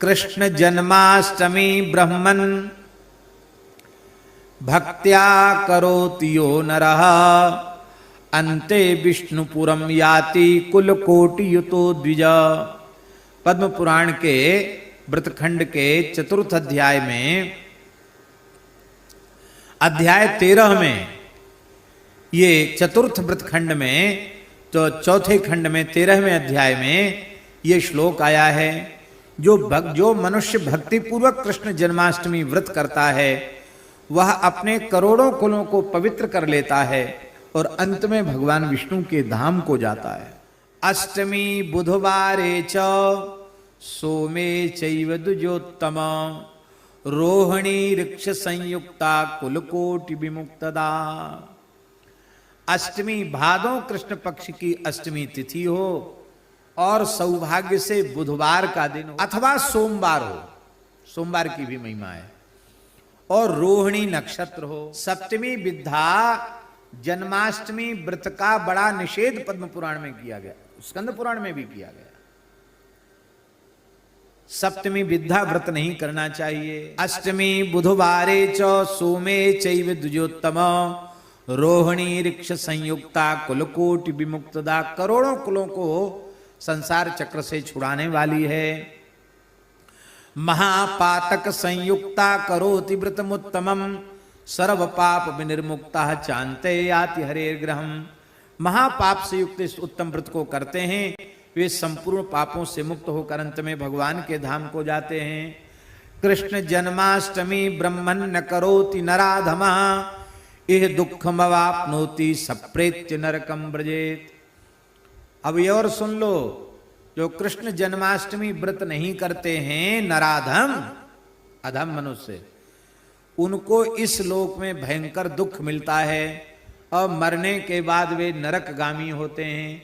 कृष्ण जन्माष्टमी ब्रह्मन् भक्त्या करोति यो नरः अन्ते विष्णुपुरम याति कुलकोटि युतो द्विज। पद्म पुराण के व्रतखंड के चतुर्थ अध्याय में अध्याय 13 में ये चतुर्थ व्रतखंड में तो चौथे खंड में 13वें अध्याय में ये श्लोक आया है। जो मनुष्य भक्ति पूर्वक कृष्ण जन्माष्टमी व्रत करता है वह अपने करोड़ों कुलों को पवित्र कर लेता है और अंत में भगवान विष्णु के धाम को जाता है। अष्टमी बुधवारे च सोमे चैव द्विजोत्तम रोहिणी ऋक्ष संयुक्ता कुलकोटि विमुक्तदा। अष्टमी भादों कृष्ण पक्ष की अष्टमी तिथि हो और सौभाग्य से बुधवार का दिन हो अथवा सोमवार हो, सोमवार की भी महिमा है, और रोहिणी नक्षत्र हो। सप्तमी विद्या जन्माष्टमी व्रत का बड़ा निषेध पद्म पुराण में किया गया, स्कंद पुराण में भी किया गया। सप्तमी विद्या व्रत नहीं करना चाहिए। अष्टमी बुधवारे च सोमे चैव द्विजोत्तम रोहिणी ऋक्ष संयुक्ता कुलकोटि विमुक्तदा। करोड़ों कुलों को संसार चक्र से छुड़ाने वाली है। महापातक संयुक्ता करोति व्रतमुत्तमम सर्व पाप विनिर्मुक्ता चांते याति हरे ग्रहम। महापाप से युक्त इस उत्तम व्रत को करते हैं वे संपूर्ण पापों से मुक्त होकर अंत में भगवान के धाम को जाते हैं। कृष्ण जन्माष्टमी ब्रह्मन् न करोति नराधमा इह दुःखमवाप्नोति सप्रेत्य नरकम व्रजेत। अब ये और सुन लो, जो कृष्ण जन्माष्टमी व्रत नहीं करते हैं नराधम अधम मनुष्य, उनको इस लोक में भयंकर दुख मिलता है और मरने के बाद वे नरकगामी होते हैं।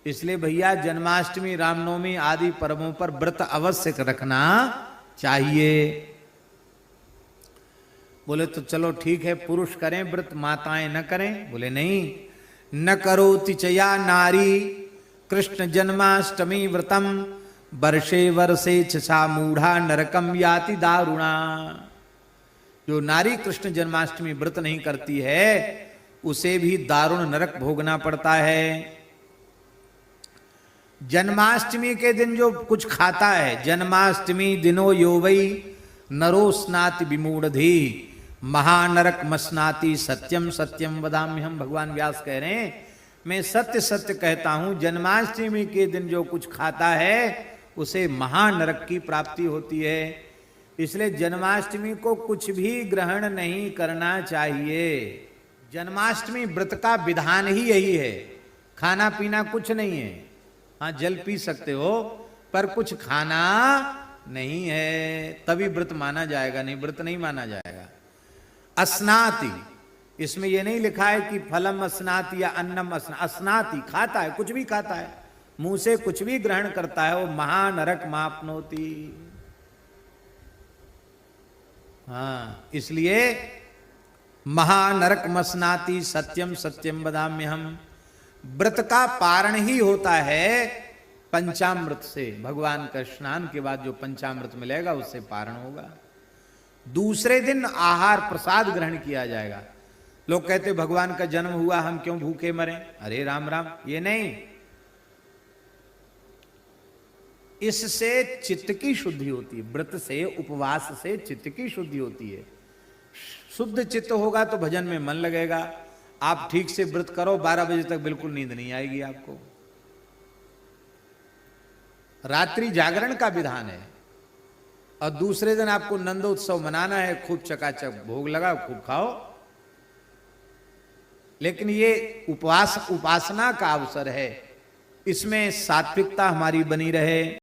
इसलिए भैया जन्माष्टमी रामनवमी आदि पर्वों पर व्रत अवश्य रखना चाहिए। बोले तो चलो ठीक है, पुरुष करें व्रत माताएं न करें? बोले नहीं। न करोति चया नारी कृष्ण जन्माष्टमी व्रतम वर्षे वर्षे छा मूढ़ा नरकम याति दारुणा। जो नारी कृष्ण जन्माष्टमी व्रत नहीं करती है उसे भी दारुण नरक भोगना पड़ता है। जन्माष्टमी के दिन जो कुछ खाता है, जन्माष्टमी दिनो यो वै नरो स्नाति विमूढ़धि महानरक मस्नाति सत्यम सत्यम वदामि। हम भगवान व्यास कह रहे हैं मैं सत्य सत्य कहता हूं, जन्माष्टमी के दिन जो कुछ खाता है उसे महानरक की प्राप्ति होती है। इसलिए जन्माष्टमी को कुछ भी ग्रहण नहीं करना चाहिए। जन्माष्टमी व्रत का विधान ही यही है, खाना पीना कुछ नहीं है। हाँ जल पी सकते हो पर कुछ खाना नहीं है, तभी व्रत माना जाएगा, नहीं व्रत नहीं माना जाएगा। अस्नाति, इसमें यह नहीं लिखा है कि फलम अस्नाति या अन्नम अस्नाति, खाता है, कुछ भी खाता है, मुंह से कुछ भी ग्रहण करता है वो महानरक मापनोति। हाँ इसलिए महानरक मस्नाति सत्यम सत्यम वदाम्यहम। व्रत का पारण ही होता है पंचामृत से। भगवान का स्नान के बाद जो पंचामृत मिलेगा उससे पारण होगा। दूसरे दिन आहार प्रसाद ग्रहण किया जाएगा। लोग कहते भगवान का जन्म हुआ हम क्यों भूखे मरें? अरे राम राम, ये नहीं। इससे चित्त की शुद्धि होती है, व्रत से उपवास से चित्त की शुद्धि होती है। शुद्ध चित्त होगा तो भजन में मन लगेगा। आप ठीक से व्रत करो 12 बजे तक बिल्कुल नींद नहीं आएगी आपको। रात्रि जागरण का विधान है और दूसरे दिन आपको नंदोत्सव मनाना है, खूब चकाचक भोग लगाओ, खूब खाओ। लेकिन ये उपवास उपासना का अवसर है, इसमें सात्विकता हमारी बनी रहे।